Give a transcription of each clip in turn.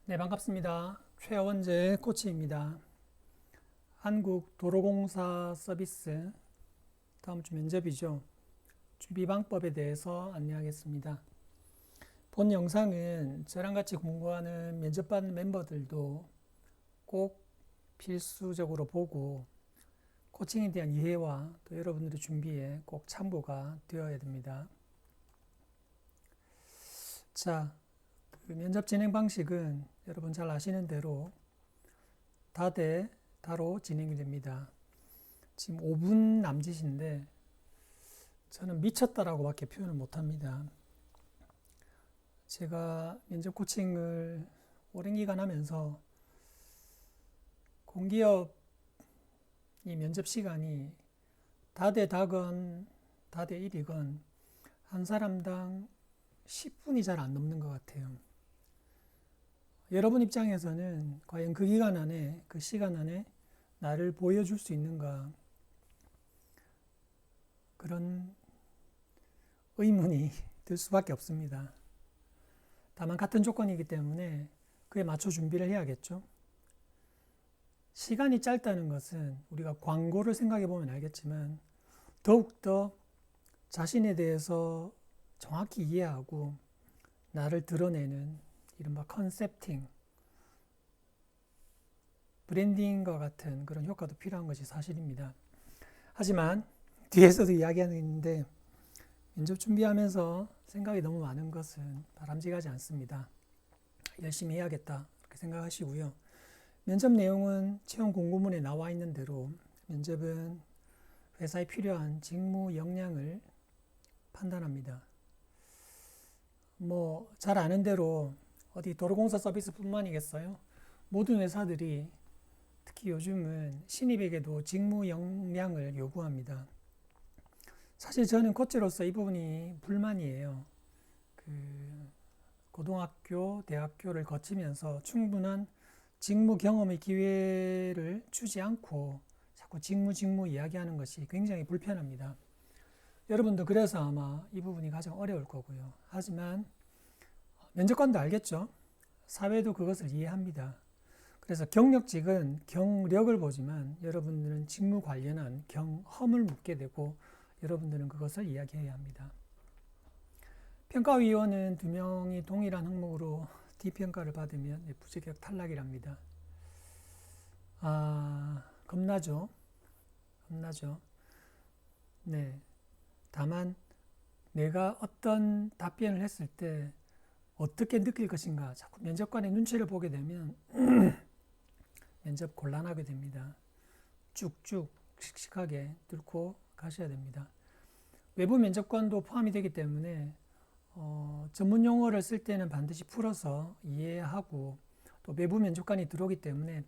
네, 반갑습니다. 최원재 코치입니다. 한국도로공사 서비스 다음 주 면접이죠. 준비 방법에 대해서 안내하겠습니다. 본 영상은 저랑 같이 공부하는 면접받는 멤버들도 꼭 필수적으로 보고 코칭에 대한 이해와 또 여러분들의 준비에 꼭 참고가 되어야 됩니다. 자, 그 면접 진행 방식은 여러분 잘 아시는 대로 다대 다로 진행이 됩니다. 지금 5분 남짓인데 저는 미쳤다라고 밖에 표현을 못합니다. 제가 면접 코칭을 오랜 기간 하면서 공기업 이 면접 시간이 다대다건 다대1이건 한 사람당 10분이 잘 안 넘는 것 같아요. 여러분 입장에서는 과연 그 기간 안에, 그 시간 안에 나를 보여줄 수 있는가, 그런 의문이 들 수밖에 없습니다. 다만 같은 조건이기 때문에 그에 맞춰 준비를 해야겠죠. 시간이 짧다는 것은 우리가 광고를 생각해 보면 알겠지만 더욱더 자신에 대해서 정확히 이해하고 나를 드러내는 이른바 컨셉팅, 브랜딩과 같은 그런 효과도 필요한 것이 사실입니다. 하지만 뒤에서도 이야기하는데 면접 준비하면서 생각이 너무 많은 것은 바람직하지 않습니다. 열심히 해야겠다 그렇게 생각하시고요. 면접 내용은 채용 공고문에 나와 있는 대로 면접은 회사에 필요한 직무 역량을 판단합니다. 뭐 잘 아는 대로 어디 도로공사 서비스뿐만이겠어요. 모든 회사들이 특히 요즘은 신입에게도 직무 역량을 요구합니다. 사실 저는 코치로서 이 부분이 불만이에요. 그 고등학교, 대학교를 거치면서 충분한 직무 경험의 기회를 주지 않고 자꾸 직무 이야기하는 것이 굉장히 불편합니다. 여러분도 그래서 아마 이 부분이 가장 어려울 거고요. 하지만 면접관도 알겠죠? 사회도 그것을 이해합니다. 그래서 경력직은 경력을 보지만 여러분들은 직무 관련한 경험을 묻게 되고 여러분들은 그것을 이야기해야 합니다. 평가위원은 2명이 동일한 항목으로 D평가를 받으면 부적격 탈락이랍니다. 겁나죠? 겁나죠? 네. 다만 내가 어떤 답변을 했을 때 어떻게 느낄 것인가 자꾸 면접관의 눈치를 보게 되면 면접 곤란하게 됩니다. 쭉쭉 씩씩하게 뚫고 가셔야 됩니다. 외부 면접관도 포함이 되기 때문에 전문 용어를 쓸 때는 반드시 풀어서 이해하고 또 외부 면접관이 들어오기 때문에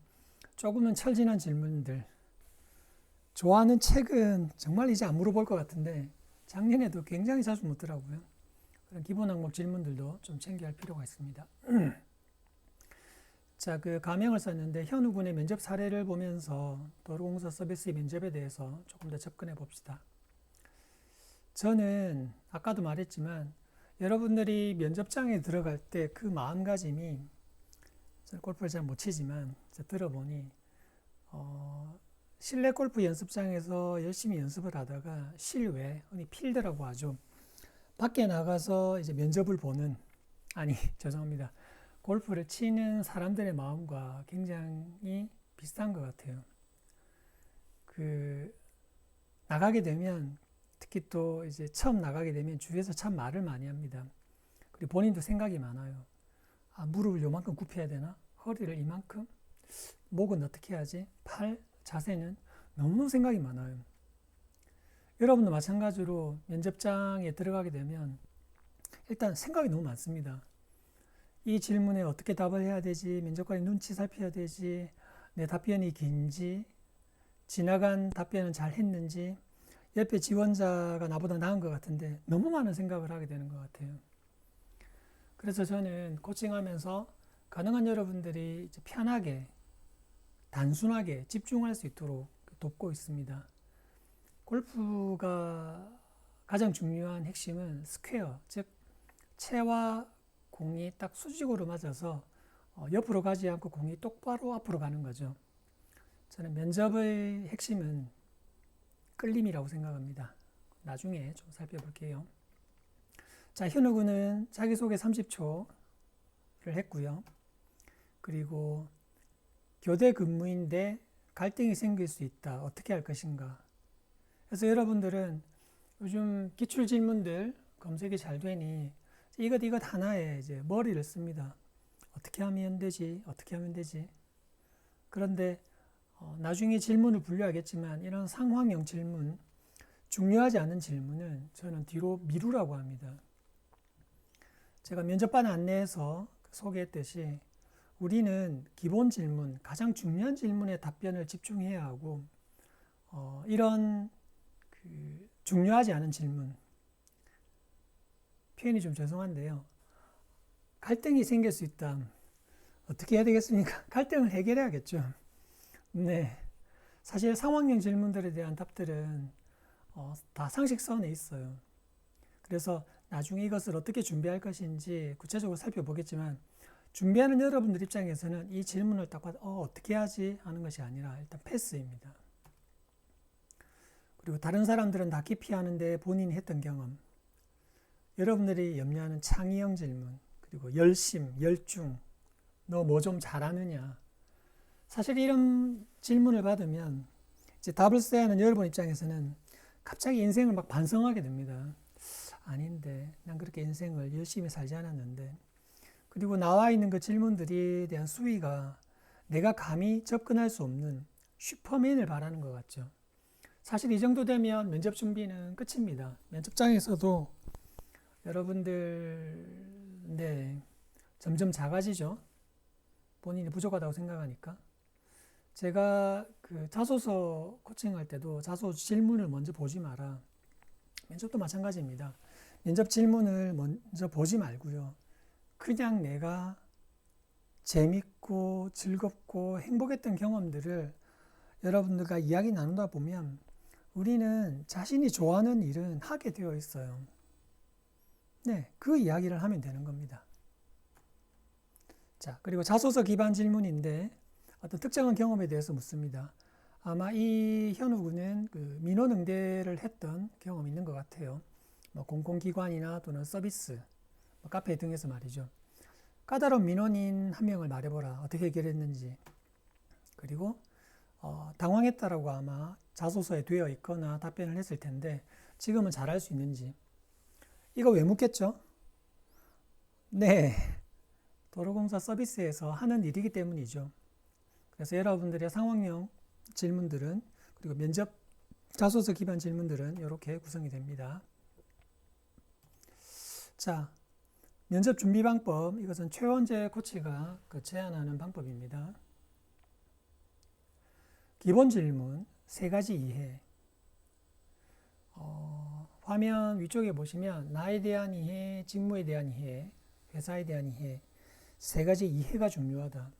조금은 철진한 질문들, 좋아하는 책은 정말 이제 안 물어볼 것 같은데 작년에도 굉장히 자주 묻더라고요. 그런 기본 항목 질문들도 좀 챙겨야 할 필요가 있습니다. 자, 그 가명을 썼는데 현우 군의 면접 사례를 보면서 도로공사 서비스 면접에 대해서 조금 더 접근해 봅시다. 저는 아까도 말했지만 여러분들이 면접장에 들어갈 때 그 마음가짐이 저는 골프를 잘 못 치지만 들어보니 실내 골프 연습장에서 열심히 연습을 하다가 실외, 흔히 필드라고 하죠. 밖에 나가서 이제 면접을 보는, 아니, 죄송합니다. 골프를 치는 사람들의 마음과 굉장히 비슷한 것 같아요. 그, 나가게 되면, 특히 또 이제 처음 나가게 되면 주위에서 참 말을 많이 합니다. 그리고 본인도 생각이 많아요. 무릎을 요만큼 굽혀야 되나? 허리를 이만큼? 목은 어떻게 하지? 팔? 자세는? 너무 생각이 많아요. 여러분도 마찬가지로 면접장에 들어가게 되면 일단 생각이 너무 많습니다. 이 질문에 어떻게 답을 해야 되지? 면접관이 눈치 살펴야 되지? 내 답변이 긴지? 지나간 답변은 잘 했는지? 옆에 지원자가 나보다 나은 것 같은데 너무 많은 생각을 하게 되는 것 같아요. 그래서 저는 코칭하면서 가능한 여러분들이 편하게, 단순하게 집중할 수 있도록 돕고 있습니다. 골프가 가장 중요한 핵심은 스퀘어, 즉 채와 공이 딱 수직으로 맞아서 옆으로 가지 않고 공이 똑바로 앞으로 가는 거죠. 저는 면접의 핵심은 끌림이라고 생각합니다. 나중에 좀 살펴볼게요. 자, 현우군은 자기소개 30초를 했고요. 그리고 교대 근무인데 갈등이 생길 수 있다. 어떻게 할 것인가. 그래서 여러분들은 요즘 기출 질문들 검색이 잘 되니 이것 하나에 이제 머리를 씁니다. 어떻게 하면 되지? 어떻게 하면 되지? 그런데 나중에 질문을 분류하겠지만 이런 상황형 질문, 중요하지 않은 질문은 저는 뒤로 미루라고 합니다. 제가 면접반 안내에서 소개했듯이 우리는 기본 질문, 가장 중요한 질문에 답변을 집중해야 하고 이런 중요하지 않은 질문, 표현이 좀 죄송한데요. 갈등이 생길 수 있다. 어떻게 해야 되겠습니까? 갈등을 해결해야겠죠. 네. 사실 상황형 질문들에 대한 답들은 다 상식선에 있어요. 그래서 나중에 이것을 어떻게 준비할 것인지 구체적으로 살펴보겠지만 준비하는 여러분들 입장에서는 이 질문을 딱 봐도 어떻게 하지 하는 것이 아니라 일단 패스입니다. 그리고 다른 사람들은 다 기피하는데 본인이 했던 경험, 여러분들이 염려하는 창의형 질문, 그리고 열심, 열중, 너 뭐 좀 잘하느냐. 사실 이런 질문을 받으면 이제 답을 써야 하는 여러분 입장에서는 갑자기 인생을 막 반성하게 됩니다. 아닌데, 난 그렇게 인생을 열심히 살지 않았는데. 그리고 나와 있는 그 질문들에 대한 수위가 내가 감히 접근할 수 없는 슈퍼맨을 바라는 것 같죠. 사실 이 정도 되면 면접 준비는 끝입니다. 면접장에서도 여러분들, 네, 점점 작아지죠. 본인이 부족하다고 생각하니까. 제가 그 자소서 코칭할 때도 자소서 질문을 먼저 보지 마라. 면접도 마찬가지입니다. 면접 질문을 먼저 보지 말고요. 그냥 내가 재밌고 즐겁고 행복했던 경험들을 여러분들과 이야기 나누다 보면 우리는 자신이 좋아하는 일은 하게 되어 있어요. 네, 그 이야기를 하면 되는 겁니다. 자, 그리고 자소서 기반 질문인데 어떤 특정한 경험에 대해서 묻습니다. 아마 이 현우군은 그 민원응대를 했던 경험이 있는 것 같아요. 뭐 공공기관이나 또는 서비스, 뭐 카페 등에서 말이죠. 까다로운 민원인 한 명을 말해보라. 어떻게 해결했는지. 그리고 당황했다라고 아마 자소서에 되어 있거나 답변을 했을 텐데 지금은 잘할 수 있는지. 이거 왜 묻겠죠? 네, 도로공사 서비스에서 하는 일이기 때문이죠. 그래서 여러분들의 상황형 질문들은 그리고 면접 자소서 기반 질문들은 이렇게 구성이 됩니다. 자, 면접 준비 방법, 이것은 최원재 코치가 제안하는 방법입니다. 기본 질문 3가지 이해. 화면 위쪽에 보시면 나에 대한 이해, 직무에 대한 이해, 회사에 대한 이해, 3가지 이해가 중요하다.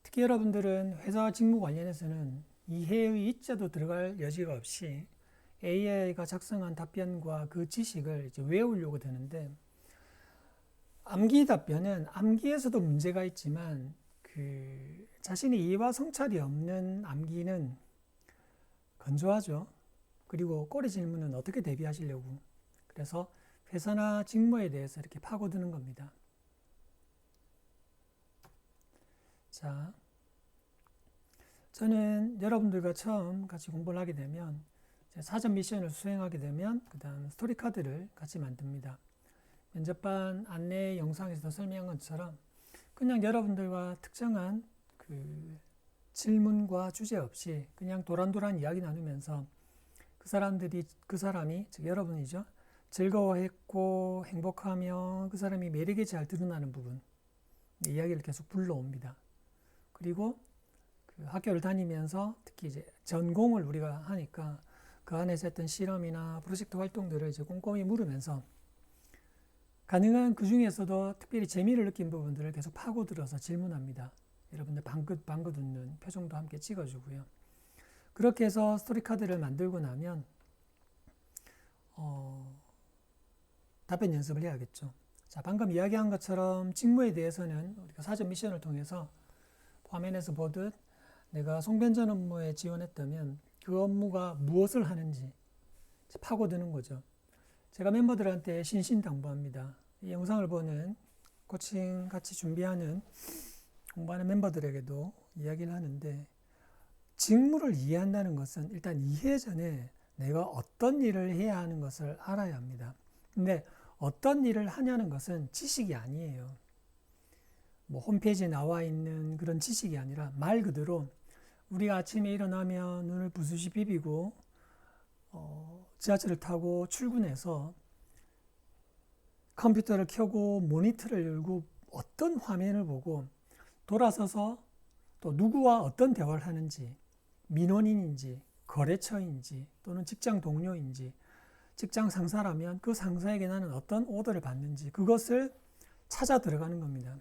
특히 여러분들은 회사 직무 관련해서는 이해의 이자도 들어갈 여지가 없이 AI가 작성한 답변과 그 지식을 이제 외우려고 드는데 암기 답변은 암기에서도 문제가 있지만 그 자신의 이해와 성찰이 없는 암기는 건조하죠. 그리고 꼬리 질문은 어떻게 대비하시려고. 그래서 회사나 직무에 대해서 이렇게 파고드는 겁니다. 자, 저는 여러분들과 처음 같이 공부를 하게 되면 사전 미션을 수행하게 되면 그 다음 스토리 카드를 같이 만듭니다. 면접반 안내 영상에서 설명한 것처럼 그냥 여러분들과 특정한 그 질문과 주제 없이 그냥 도란도란 이야기 나누면서 그 사람이 즉 여러분이죠. 즐거워했고 행복하며 그 사람이 매력이 잘 드러나는 부분 이야기를 계속 불러옵니다. 그리고 그 학교를 다니면서 특히 이제 전공을 우리가 하니까 그 안에서 했던 실험이나 프로젝트 활동들을 이제 꼼꼼히 물으면서 가능한 그 중에서도 특별히 재미를 느낀 부분들을 계속 파고들어서 질문합니다. 여러분들 방긋방긋 웃는 표정도 함께 찍어주고요. 그렇게 해서 스토리 카드를 만들고 나면 답변 연습을 해야겠죠. 자, 방금 이야기한 것처럼 직무에 대해서는 우리가 사전 미션을 통해서 화면에서 보듯 내가 송변전 업무에 지원했다면 그 업무가 무엇을 하는지 파고드는 거죠. 제가 멤버들한테 신신당부합니다. 이 영상을 보는 코칭 같이 준비하는 공부하는 멤버들에게도 이야기를 하는데, 직무를 이해한다는 것은 일단 이해 전에 내가 어떤 일을 해야 하는 것을 알아야 합니다. 근데 어떤 일을 하냐는 것은 지식이 아니에요. 뭐 홈페이지에 나와 있는 그런 지식이 아니라 말 그대로 우리가 아침에 일어나면 눈을 부스시 비비고 지하철을 타고 출근해서 컴퓨터를 켜고 모니터를 열고 어떤 화면을 보고 돌아서서 또 누구와 어떤 대화를 하는지, 민원인인지 거래처인지 또는 직장 동료인지, 직장 상사라면 그 상사에게 나는 어떤 오더를 받는지, 그것을 찾아 들어가는 겁니다.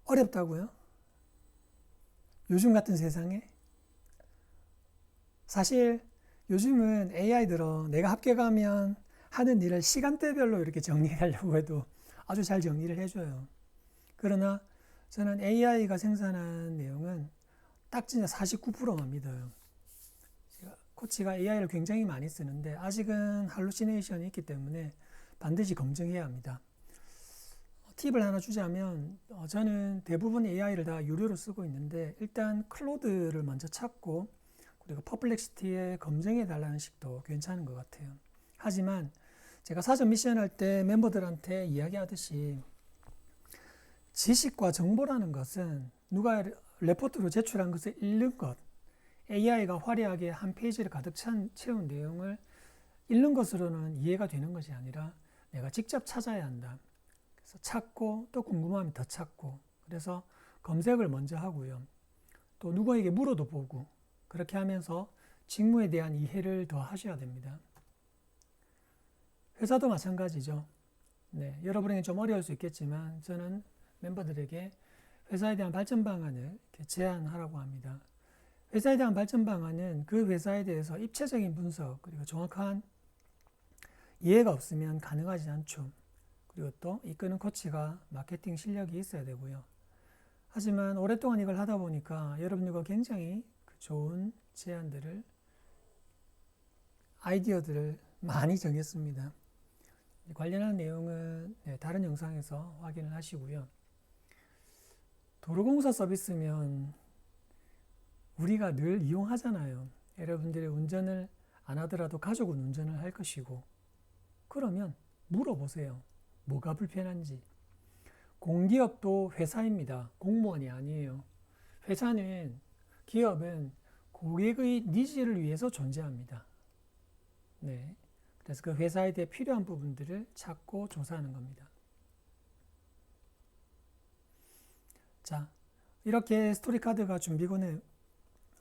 어렵다고요? 요즘 같은 세상에? 사실 요즘은 AI들은 내가 합격하면 하는 일을 시간대별로 이렇게 정리하려고 해도 아주 잘 정리를 해줘요. 그러나 저는 AI가 생산한 내용은 딱 진짜 49%만 믿어요. 코치가 AI를 굉장히 많이 쓰는데 아직은 할루시네이션이 있기 때문에 반드시 검증해야 합니다. 팁을 하나 주자면 저는 대부분 AI를 다 유료로 쓰고 있는데, 일단 클로드를 먼저 찾고 그리고 퍼플렉시티에 검증해 달라는 식도 괜찮은 것 같아요. 하지만 제가 사전 미션 할 때 멤버들한테 이야기하듯이 지식과 정보라는 것은 누가 레포트로 제출한 것을 읽는 것, AI가 화려하게 한 페이지를 가득 채운 내용을 읽는 것으로는 이해가 되는 것이 아니라 내가 직접 찾아야 한다. 그래서 찾고 또 궁금하면 더 찾고, 그래서 검색을 먼저 하고요. 또 누구에게 물어도 보고, 그렇게 하면서 직무에 대한 이해를 더 하셔야 됩니다. 회사도 마찬가지죠. 네, 여러분에게 좀 어려울 수 있겠지만 저는 멤버들에게 회사에 대한 발전 방안을 제안하라고 합니다. 회사에 대한 발전 방안은 그 회사에 대해서 입체적인 분석 그리고 정확한 이해가 없으면 가능하지 않죠. 그리고 또 이끄는 코치가 마케팅 실력이 있어야 되고요. 하지만 오랫동안 이걸 하다 보니까 여러분들과 굉장히 좋은 제안들을, 아이디어들을 많이 정했습니다. 관련한 내용은 다른 영상에서 확인을 하시고요. 도로공사 서비스면 우리가 늘 이용하잖아요. 여러분들이 운전을 안 하더라도 가족은 운전을 할 것이고, 그러면 물어보세요. 뭐가 불편한지. 공기업도 회사입니다. 공무원이 아니에요. 회사는, 기업은 고객의 니즈를 위해서 존재합니다. 네. 그래서 그 회사에 대해 필요한 부분들을 찾고 조사하는 겁니다. 자, 이렇게 스토리 카드가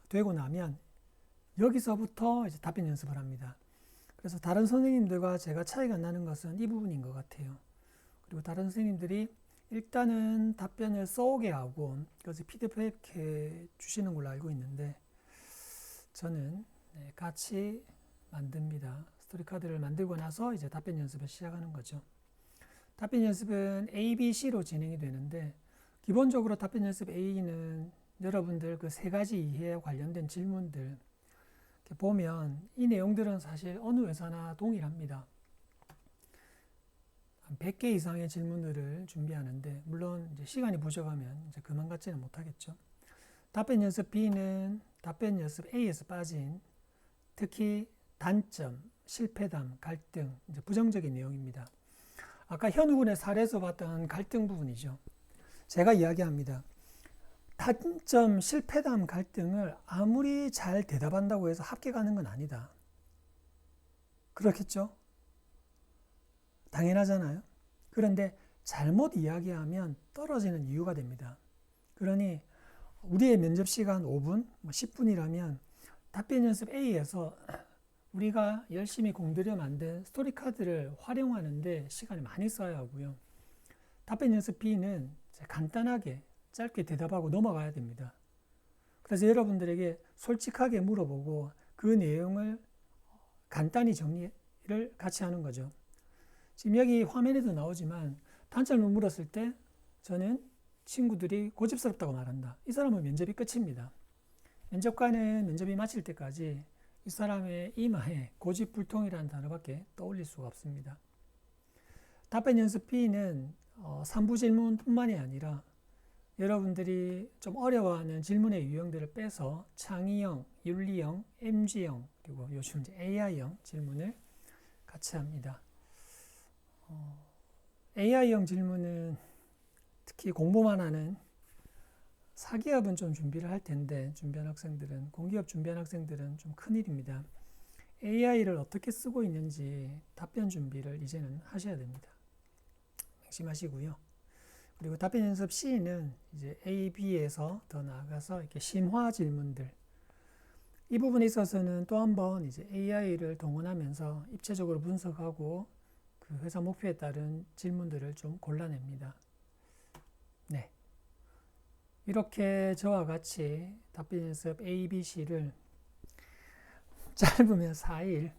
되고 나면 여기서부터 이제 답변 연습을 합니다. 그래서 다른 선생님들과 제가 차이가 나는 것은 이 부분인 것 같아요. 그리고 다른 선생님들이 일단은 답변을 써오게 하고 그래서 피드백해 주시는 걸로 알고 있는데, 저는 같이 만듭니다. 스토리 카드를 만들고 나서 이제 답변 연습을 시작하는 거죠. 답변 연습은 A, B, C로 진행이 되는데, 기본적으로 답변 연습 A는 여러분들 그 세 가지 이해에 관련된 질문들 보면 이 내용들은 사실 어느 회사나 동일합니다. 한 100개 이상의 질문들을 준비하는데, 물론 이제 시간이 부족하면 이제 그만 같지는 못하겠죠. 답변 연습 B는 답변 연습 A에서 빠진 특히 단점, 실패담, 갈등, 이제 부정적인 내용입니다. 아까 현우군의 사례에서 봤던 갈등 부분이죠. 제가 이야기합니다. 단점, 실패담, 갈등을 아무리 잘 대답한다고 해서 합격하는 건 아니다. 그렇겠죠? 당연하잖아요. 그런데 잘못 이야기하면 떨어지는 이유가 됩니다. 그러니 우리의 면접 시간 5분, 10분이라면 답변 연습 A에서 우리가 열심히 공들여 만든 스토리 카드를 활용하는데 시간이 많이 써야 하고요. 답변 연습 B는 간단하게 짧게 대답하고 넘어가야 됩니다. 그래서 여러분들에게 솔직하게 물어보고 그 내용을 간단히 정리를 같이 하는 거죠. 지금 여기 화면에도 나오지만 단점을 물었을 때 저는 친구들이 고집스럽다고 말한다. 이 사람은 면접이 끝입니다. 면접관은 면접이 마칠 때까지 이 사람의 이마에 고집불통이라는 단어밖에 떠올릴 수가 없습니다. 답변 연습 B는 3부 질문뿐만이 아니라 여러분들이 좀 어려워하는 질문의 유형들을 빼서 창의형, 윤리형, MG형, 그리고 요즘 이제 AI형 질문을 같이 합니다. AI형 질문은 특히 공부만 하는 사기업은 좀 준비를 할 텐데, 준비한 학생들은, 공기업 준비한 학생들은 좀 큰일입니다. AI를 어떻게 쓰고 있는지 답변 준비를 이제는 하셔야 됩니다. 명심하시고요. 그리고 답변 연습 C는 이제 A, B에서 더 나아가서 이렇게 심화 질문들. 이 부분에 있어서는 또 한번 이제 AI를 동원하면서 입체적으로 분석하고 그 회사 목표에 따른 질문들을 좀 골라냅니다. 네. 이렇게 저와 같이 답변 연습 A, B, C를 짧으면 4일,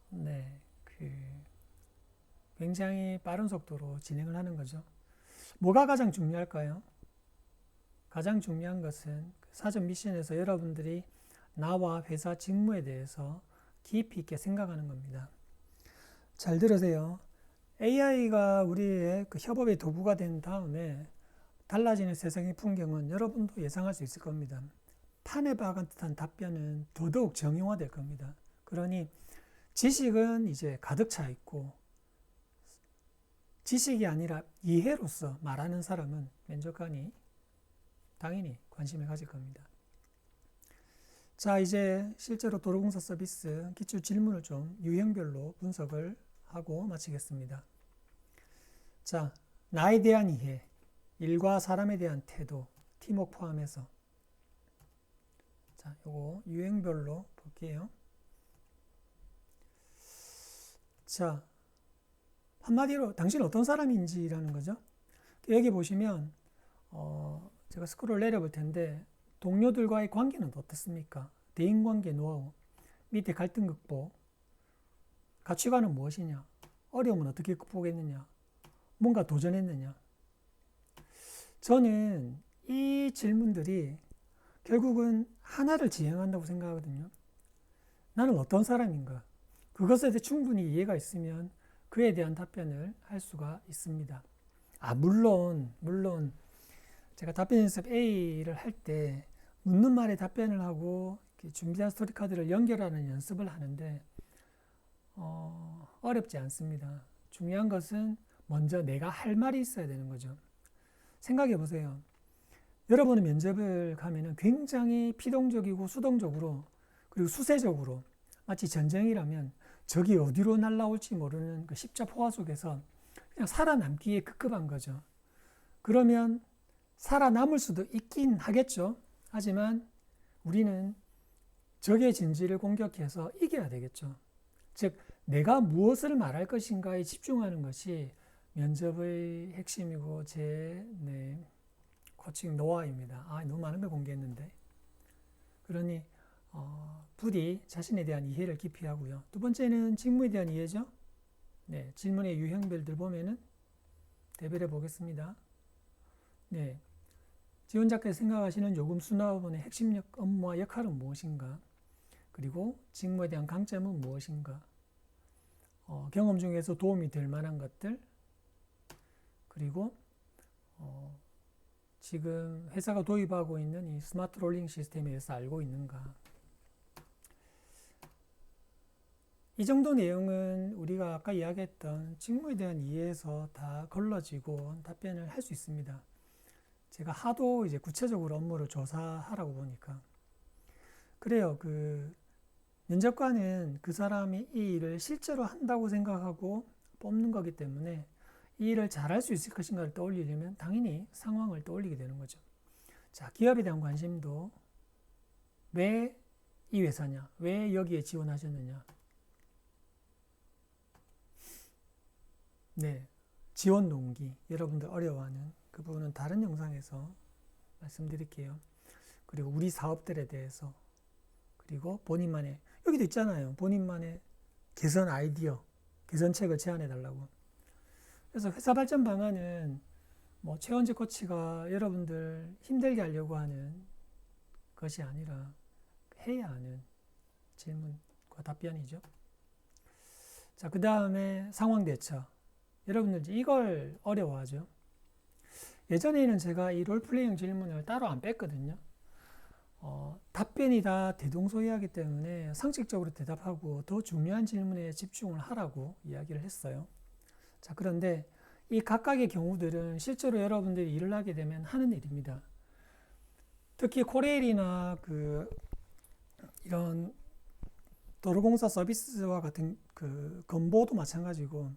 네, 굉장히 빠른 속도로 진행을 하는 거죠. 뭐가 가장 중요할까요? 가장 중요한 것은 사전 미션에서 여러분들이 나와 회사 직무에 대해서 깊이 있게 생각하는 겁니다. 잘 들으세요. AI가 우리의 그 협업의 도구가 된 다음에 달라지는 세상의 풍경은 여러분도 예상할 수 있을 겁니다. 판에 박은 듯한 답변은 더더욱 정형화될 겁니다. 그러니 지식은 이제 가득 차 있고 지식이 아니라 이해로서 말하는 사람은 면접관이 당연히 관심을 가질 겁니다. 자, 이제 실제로 도로공사 서비스 기출 질문을 좀 유형별로 분석을 하고 마치겠습니다. 자, 나에 대한 이해, 일과 사람에 대한 태도, 팀워크 포함해서 자, 요거 유형별로 볼게요. 자, 한마디로 당신은 어떤 사람인지라는 거죠. 여기 보시면 제가 스크롤 내려볼 텐데 동료들과의 관계는 어떻습니까? 대인관계 노하우, 밑에 갈등 극복, 가치관은 무엇이냐, 어려움은 어떻게 극복했느냐, 뭔가 도전했느냐. 저는 이 질문들이 결국은 하나를 지향한다고 생각하거든요. 나는 어떤 사람인가? 그것에 대해 충분히 이해가 있으면 그에 대한 답변을 할 수가 있습니다. 물론 제가 답변 연습 A를 할 때 묻는 말에 답변을 하고 준비한 스토리 카드를 연결하는 연습을 하는데 어렵지 않습니다. 중요한 것은 먼저 내가 할 말이 있어야 되는 거죠. 생각해 보세요. 여러분은 면접을 가면은 굉장히 피동적이고 수동적으로 그리고 수세적으로 마치 전쟁이라면 적이 어디로 날아올지 모르는 그 십자포화 속에서 그냥 살아남기에 급급한 거죠. 그러면 살아남을 수도 있긴 하겠죠. 하지만 우리는 적의 진지를 공격해서 이겨야 되겠죠. 즉 내가 무엇을 말할 것인가에 집중하는 것이 면접의 핵심이고 제 코칭 노하우입니다. 너무 많은 걸 공개했는데. 그러니 부디 자신에 대한 이해를 깊이 하고요. 두 번째는 직무에 대한 이해죠. 네, 질문의 유형별들 보면은 대별해 보겠습니다. 네, 지원자께서 생각하시는 요금 수납원의 핵심 업무와 역할은 무엇인가? 그리고 직무에 대한 강점은 무엇인가? 경험 중에서 도움이 될 만한 것들, 그리고 지금 회사가 도입하고 있는 이 스마트 롤링 시스템에 대해서 알고 있는가? 이 정도 내용은 우리가 아까 이야기했던 직무에 대한 이해에서 다 걸러지고 답변을 할 수 있습니다. 제가 하도 이제 구체적으로 업무를 조사하라고 보니까. 그래요. 면접관은 그 사람이 이 일을 실제로 한다고 생각하고 뽑는 거기 때문에 이 일을 잘할 수 있을 것인가를 떠올리려면 당연히 상황을 떠올리게 되는 거죠. 자, 기업에 대한 관심도 왜 이 회사냐? 왜 여기에 지원하셨느냐? 네, 지원 동기, 여러분들 어려워하는 그 부분은 다른 영상에서 말씀드릴게요. 그리고 우리 사업들에 대해서, 그리고 본인만의, 여기도 있잖아요. 본인만의 개선 아이디어, 개선책을 제안해 달라고. 그래서 회사 발전 방안은 뭐 최원직 코치가 여러분들 힘들게 하려고 하는 것이 아니라 해야 하는 질문과 답변이죠. 자, 그 다음에 상황 대처. 여러분들 이걸 어려워하죠. 예전에는 제가 이 롤플레잉 질문을 따로 안 뺐거든요. 답변이 다 대동소이하기 때문에 상식적으로 대답하고 더 중요한 질문에 집중을 하라고 이야기를 했어요. 자, 그런데 이 각각의 경우들은 실제로 여러분들이 일을 하게 되면 하는 일입니다. 특히 코레일이나 이런 도로공사 서비스와 같은 그 건보도 마찬가지고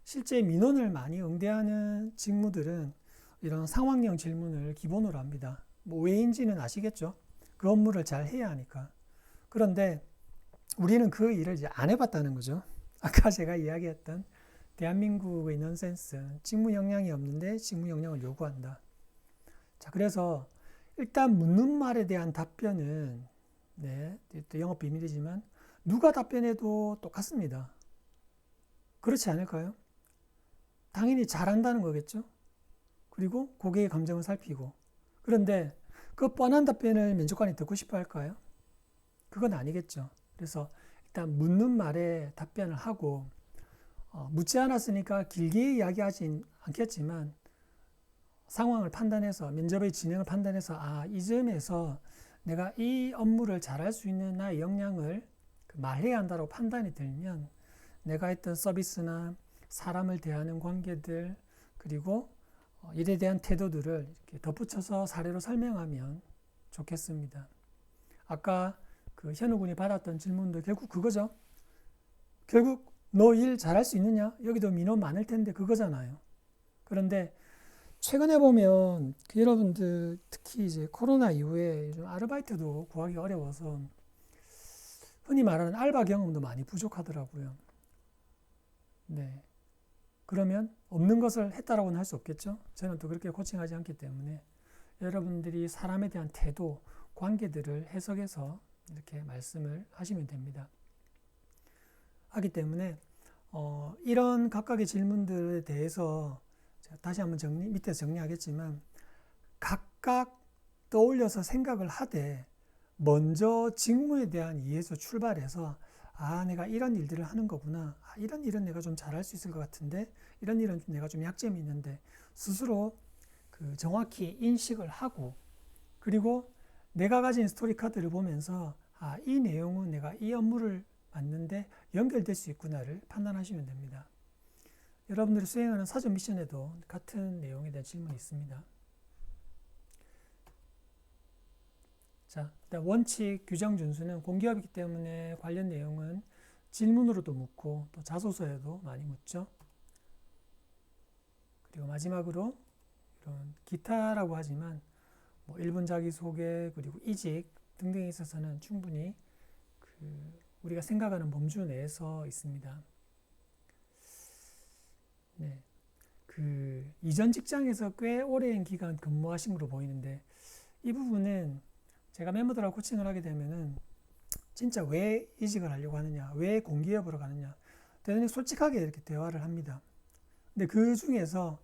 실제 민원을 많이 응대하는 직무들은 이런 상황형 질문을 기본으로 합니다. 뭐 왜인지는 아시겠죠? 그 업무를 잘 해야 하니까. 그런데 우리는 그 일을 이제 안 해봤다는 거죠. 아까 제가 이야기했던 대한민국의 넌센스, 직무 역량이 없는데 직무 역량을 요구한다. 자, 그래서 일단 묻는 말에 대한 답변은 또 영업 비밀이지만 누가 답변해도 똑같습니다. 그렇지 않을까요? 당연히 잘한다는 거겠죠. 그리고 고객의 감정을 살피고. 그런데 그 뻔한 답변을 면접관이 듣고 싶어 할까요? 그건 아니겠죠. 그래서 일단 묻는 말에 답변을 하고 묻지 않았으니까 길게 이야기하진 않겠지만 상황을 판단해서 면접의 진행을 판단해서 이 점에서 내가 이 업무를 잘할 수 있는 나의 역량을 말해야 한다고 판단이 들면 내가 했던 서비스나 사람을 대하는 관계들 그리고 일에 대한 태도들을 이렇게 덧붙여서 사례로 설명하면 좋겠습니다. 아까 그 현우 군이 받았던 질문도 결국 그거죠. 결국 너 일 잘할 수 있느냐? 여기도 민원 많을 텐데 그거잖아요. 그런데 최근에 보면 여러분들 특히 이제 코로나 이후에 요즘 아르바이트도 구하기 어려워서 흔히 말하는 알바 경험도 많이 부족하더라고요. 네. 그러면 없는 것을 했다라고는 할 수 없겠죠. 저는 또 그렇게 코칭하지 않기 때문에 여러분들이 사람에 대한 태도, 관계들을 해석해서 이렇게 말씀을 하시면 됩니다. 하기 때문에 이런 각각의 질문들에 대해서 다시 한번 밑에서 정리하겠지만 각각 떠올려서 생각을 하되 먼저 직무에 대한 이해에서 출발해서 내가 이런 일들을 하는 거구나. 이런 일은 내가 좀 잘할 수 있을 것 같은데 이런 일은 내가 좀 약점이 있는데 스스로 정확히 인식을 하고 그리고 내가 가진 스토리 카드를 보면서 이 내용은 내가 이 업무를 맡는데 연결될 수 있구나를 판단하시면 됩니다. 여러분들이 수행하는 사전 미션에도 같은 내용에 대한 질문이 있습니다. 자, 일단 원칙, 규정 준수는 공기업이기 때문에 관련 내용은 질문으로도 묻고 또 자소서에도 많이 묻죠. 그리고 마지막으로 이런 기타라고 하지만 뭐 1분 자기소개 그리고 이직 등등에 있어서는 충분히 우리가 생각하는 범주 내에서 있습니다. 네. 이전 직장에서 꽤 오랜 기간 근무하신 걸로 보이는데 이 부분은 제가 멤버들하고 코칭을 하게 되면은 진짜 왜 이직을 하려고 하느냐, 왜 공기업으로 가느냐, 대단히 솔직하게 이렇게 대화를 합니다. 근데 그 중에서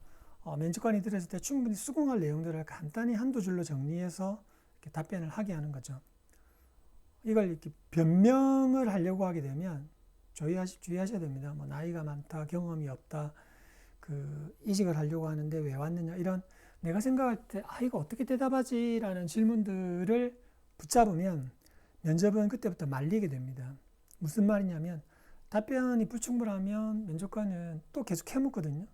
면접관이 들었을 때 충분히 수긍할 내용들을 간단히 한두 줄로 정리해서 이렇게 답변을 하게 하는 거죠. 이걸 이렇게 변명을 하려고 하게 되면 주의하셔야 됩니다. 뭐 나이가 많다, 경험이 없다, 이직을 하려고 하는데 왜 왔느냐 이런 내가 생각할 때 이거 어떻게 대답하지? 라는 질문들을 붙잡으면 면접은 그때부터 말리게 됩니다. 무슨 말이냐면 답변이 불충분하면 면접관은 또 계속 해묻거든요.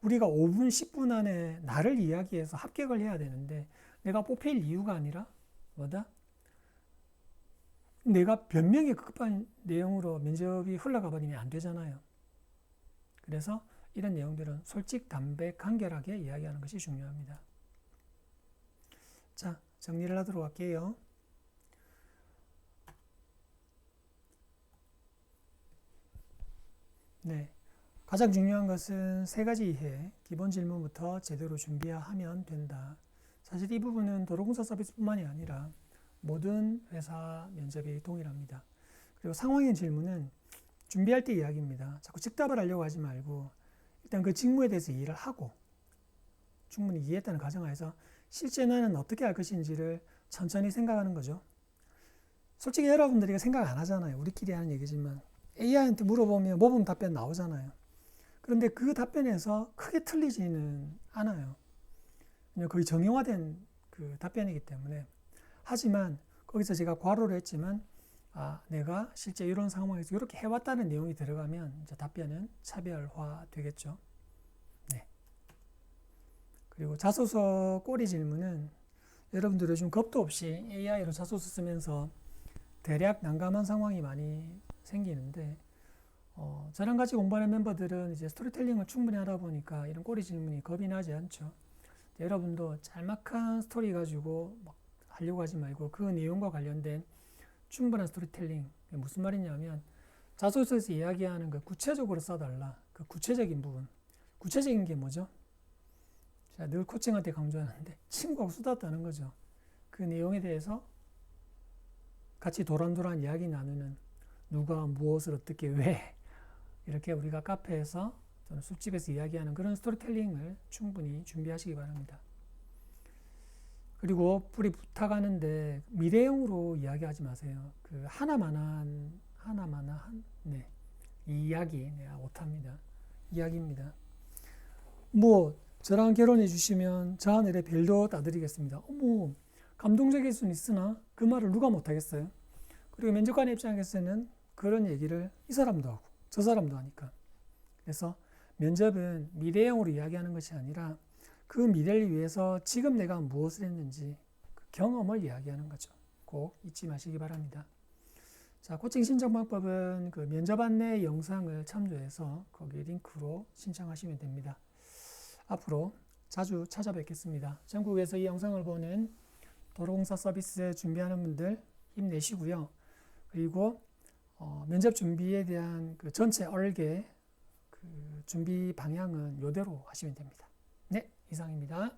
우리가 5분, 10분 안에 나를 이야기해서 합격을 해야 되는데 내가 뽑힐 이유가 아니라 뭐다? 내가 변명에 급급한 내용으로 면접이 흘러가 버리면 안 되잖아요. 그래서 이런 내용들은 솔직, 담백, 간결하게 이야기하는 것이 중요합니다. 자, 정리를 하도록 할게요. 네. 가장 중요한 것은 세 가지 이해, 기본 질문부터 제대로 준비하면 된다. 사실 이 부분은 도로공사 서비스뿐만이 아니라 모든 회사 면접이 동일합니다. 그리고 상황형 질문은 준비할 때 이야기입니다. 자꾸 즉답을 하려고 하지 말고 일단 그 직무에 대해서 이해를 하고 충분히 이해했다는 가정하에서 실제 나는 어떻게 할 것인지를 천천히 생각하는 거죠. 솔직히 여러분들이 생각 안 하잖아요. 우리끼리 하는 얘기지만 AI한테 물어보면 모범 답변 나오잖아요. 그런데 그 답변에서 크게 틀리지는 않아요. 거의 정형화된 그 답변이기 때문에. 하지만 거기서 제가 괄호를 했지만 내가 실제 이런 상황에서 이렇게 해왔다는 내용이 들어가면 이제 답변은 차별화 되겠죠. 네. 그리고 자소서 꼬리 질문은 여러분들 요즘 겁도 없이 AI로 자소서 쓰면서 대략 난감한 상황이 많이 생기는데 저랑 같이 공부하는 멤버들은 이제 스토리텔링을 충분히 하다 보니까 이런 꼬리 질문이 겁이 나지 않죠. 여러분도 짤막한 스토리 가지고 막 하려고 하지 말고 그 내용과 관련된 충분한 스토리텔링. 무슨 말이냐면 자소서에서 이야기하는 그 구체적으로 써달라. 그 구체적인 부분. 구체적인 게 뭐죠? 제가 늘 코칭한테 강조하는데 친구하고 수다 떠는 거죠. 그 내용에 대해서 같이 도란도란 이야기 나누는 누가 무엇을 어떻게 왜 이렇게 우리가 카페에서 또는 술집에서 이야기하는 그런 스토리텔링을 충분히 준비하시기 바랍니다. 그리고 뿌리 부탁하는데 미래형으로 이야기하지 마세요. 그 하나만한 네, 이야기 내가 못합니다. 이야기입니다. 뭐 저랑 결혼해 주시면 저 하늘에 별도 따드리겠습니다. 어머 감동적일 수는 있으나 그 말을 누가 못하겠어요. 그리고 면접관의 입장에서는 그런 얘기를 이 사람도 하고 저 사람도 하니까. 그래서 면접은 미래형으로 이야기하는 것이 아니라 그 미래를 위해서 지금 내가 무엇을 했는지 그 경험을 이야기하는 거죠. 꼭 잊지 마시기 바랍니다. 자, 코칭 신청 방법은 그 면접 안내 영상을 참조해서 거기 링크로 신청하시면 됩니다. 앞으로 자주 찾아뵙겠습니다. 전국에서 이 영상을 보는 도로공사 서비스 준비하는 분들 힘내시고요. 그리고 면접 준비에 대한 그 전체 얼개 그 준비 방향은 이대로 하시면 됩니다. 네, 이상입니다.